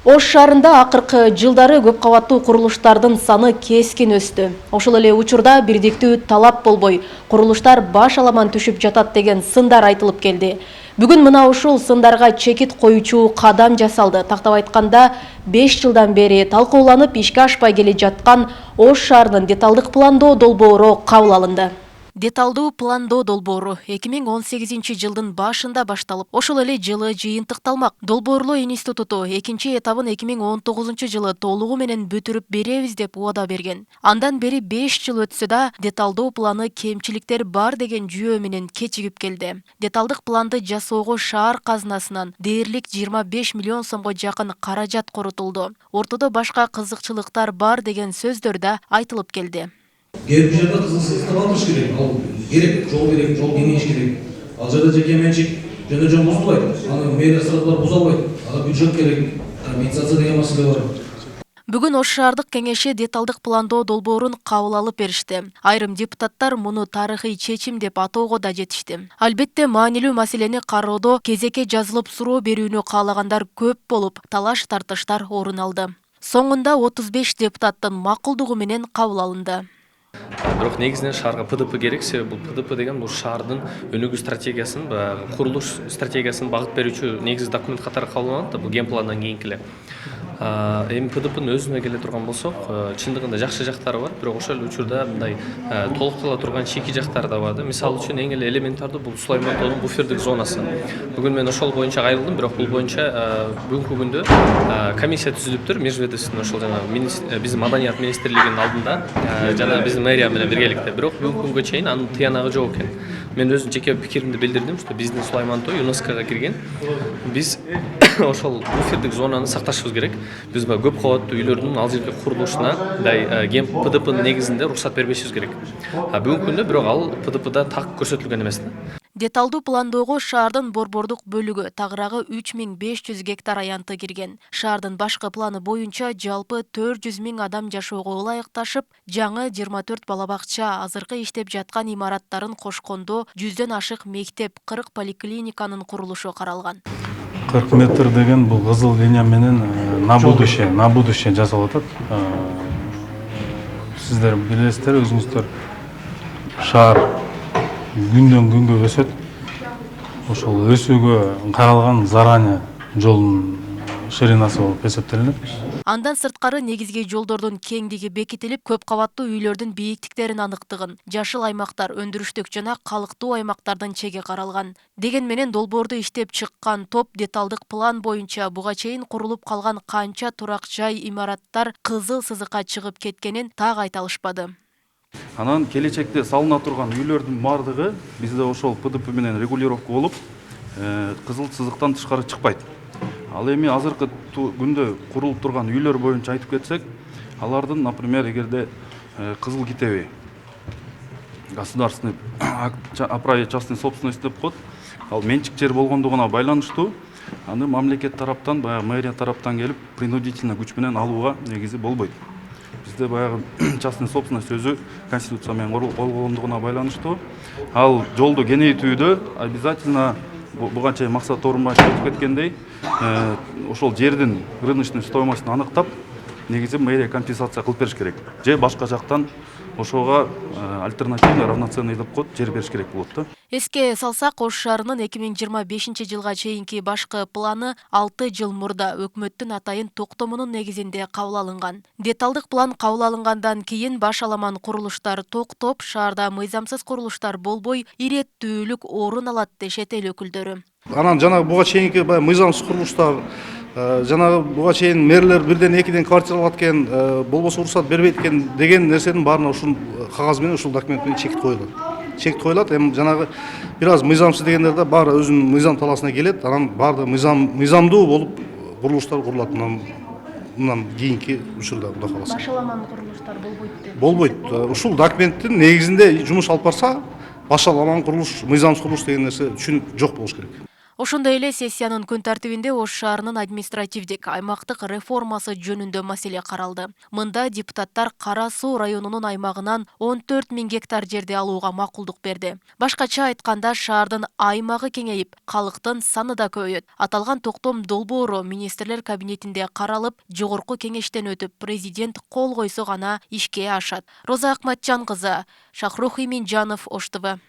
Ош шаарында акыркы жылдары көп кабаттуу курулуштардын саны кескин өстү. Ошол эле учурда бирдиктүү талап болбой, курулуштар баш аламан түшүп жатат деген сындар айтылып келди. Бүгүн мына ушул сындарга чекит коюучу кадам жасалды. Тактап айтканда, 5 жылдан бери талкууланып ишке ашпай келе жаткан Ош шаарынын деталдык пландоо долбоору кабыл алынды. Деталдуу пландоо долбоору 2018 жылдын башында башталып, ошол эле жылы жыйынтыкталмак. Долбоорлоо институту экинчи этабын 2019 жылы толугу менен бүтүрүп беребиз деп убада берген. Андан бери 5 жыл өтсө да, деталдуу планы кемчиликтер бар деген жүйө менен кечигип келди. Деталдык планды жасоого шаар казынасынан дээрлик 25 миллион сомго жакын каражат корутулду. Ортодо башка кызыкчылыктар бар деген сөздөр да айтылып келди. Кээ бир жерде кызыл сыйстык керек, ал керек, жол кеңейиш керек. Ал жерде жеке менчик жөн бузулбайт. Аны мэрия сырытлар буза албайт. Ага бюджет керек, компенсация деген маселе бар. Бүгүн Ош шаардык кеңеши деталдык пландоо долбоорун кабыл алып беришти. Айрым депутаттар муну тарыхый чечим деп атоого да жетишти. Албетте маанилүү маселени кароодо кезекке жазылып суроо берүүнү каалагандар көп болуп, талаш тартыштар орун алды. Соңунда 35 депутаттын макулдугу менен кабыл алынды. Бирок негизинен шаарга ПДП керек, себеби бул ПДП деген бул шаардын өнүгүү стратегиясын, курулуш стратегиясын багыт берүүчү негизги документ катары кабыл алынат да, бул ген пландан кийинки эле. Эми ПДПнын өзүнө келе турган болсок, чындыгында жакшы жактары бар, бирок ошол эле учурда мындай толуктала турган чийки жактары да бар да. Мисалы үчүн эң эле элементардуу бул Сулайман тоонун буфердик зонасы. Бүгүн мен ошол боюнча кайрылдым, бирок бул боюнча бүгүнкү күндө комиссия түзүлүптүр, межведомственный ошол жана биздин маданият министрлигинин алдында жана биздин мэрия менен биргеликте. Бирок бүгүнкү күнгө чейин анын тыянагы жок экен. Мен өзүм жеке пикиримди билдирдим, что биздин Сулайман тоо ЮНЕСКОга кирген. Биз ошол буфердик зонаны сакташыбыз керек. Биз көп кабаттуу үйлөрдүн ал жерге курулушуна ген ПДПнын негизинде уруксат бербешибиз керек. Бүгүнкү күндө бирок ал ПДПда так көрсөтүлгөн эмес да. Деталдуу пландоого шаардын борбордук бөлүгү тагыраагы 3500 гектар аянты кирген. Шаардын башкы планы боюнча жалпы 400 000 адам жашоого ылайыкташып, жаңы 24 бала бакча, азыркы иштеп жаткан имараттарын кошкондо 100дөн ашык мектеп, 40 поликлиниканын курулушу каралган. 40 метр деген бул кызыл линия менен на будущее жасалып атат. Сиздер билесиздер, өзүңүздөр шаар күндөн күнгө өсөт. Ошол өсүүгө каралган заранее жолдун ширинасы болуп эсептелинет. Андан сырткары негизги жолдордун кеңдиги бекитилип, көп кабаттуу үйлөрдүн бийиктиктерин аныктыгын, жашыл аймактар, өндүрүштүк жана калыктуу аймактардын чеги каралган. Деген менен долбоорду иштеп чыккан топ деталдык план боюнча буга чейин курулуп калган канча турак жай имараттар кызыл сызыкка чыгып кеткенин так айта алышпады. Анан келечекте салына турган үйлөрдүн бардыгы бизде ошол ПДП менен регулировка болуп, кызыл сызыктан тышкары чыкпайт. Ал эми азыркы күндө курулуп турган үйлөр боюнча айтып кетсек, алардын, например, эгерде кызыл китеби государственный о праве частной собственности деп коет, ал менчик жер болгондугуна байланыштуу, аны мамлекет тараптан, баягы мэрия тараптан келип принудительный күч менен алууга негизи болбойт. Бизде баягы частный собственность өзү конституция менен корголгондугуна байланыштуу. Ал жолду кеңейтүүдө обязательно буга чейин Максат Орунбаев айтып кеткендей, ошол жердин рыночный стоимостун аныктап, негизи мэрия компенсация кылып бериш керек. Же башка жактан ошого альтернативный равноценный деп коет, жер бериш керек болот да. Эске салсак, Ош шаарынын 2025 жылга чейинки башкы планы 6 жыл мурда өкмөттүн атайын токтомунун негизинде кабыл алынган. Деталдык план кабыл алынгандан кийин баш аламан курулуштар токтоп, шаарда мыйзамсыз курулуштар болбой, иреттүүлүк орун алат дешет эл өкүлдөрү. Анан жана буга чейинки мыйзамсыз курулуштар, жанагы буга чейин мэрлер бирден экиден квартира алат экен, болбосо уруксат бербейт экен деген нерсенин баарына ушул кагаз менен, ушул документ менен чек коюлат. Чек коюлат. Эми жанагы бир аз мыйзамсыз дегендерде баары өзүнүн мыйзам таласына келет. Анан баарды мыйзамдуу болуп курулуштар курулат. Мындан кийинки учурда Кудай кааласа. Башаламан курулуштар болбойт деп. Болбойт. Ушул документтин негизинде жумуш алып барса, башаламан курулуш, мыйзамсыз курулуш деген нерсе түшүнүк жок болуш керек. Ошондой эле сессиянын күн тартибинде Ош шаарынын административдик аймактык реформасы жөнүндө маселе каралды. Мында депутаттар Кара Суу районунун аймагынан 14 000 гектар жерди алууга макулдук берди. Башкача айтканда, шаардын аймагы кеңейип, калктын саны да көбөйөт. Аталган токтом долбоору министрлер кабинетинде каралып, жогорку кеңештен өтүп, президент кол койсо гана ишке ашат. Роза Акматжан кызы, Шахрух Иминжанов, Ош ТВ.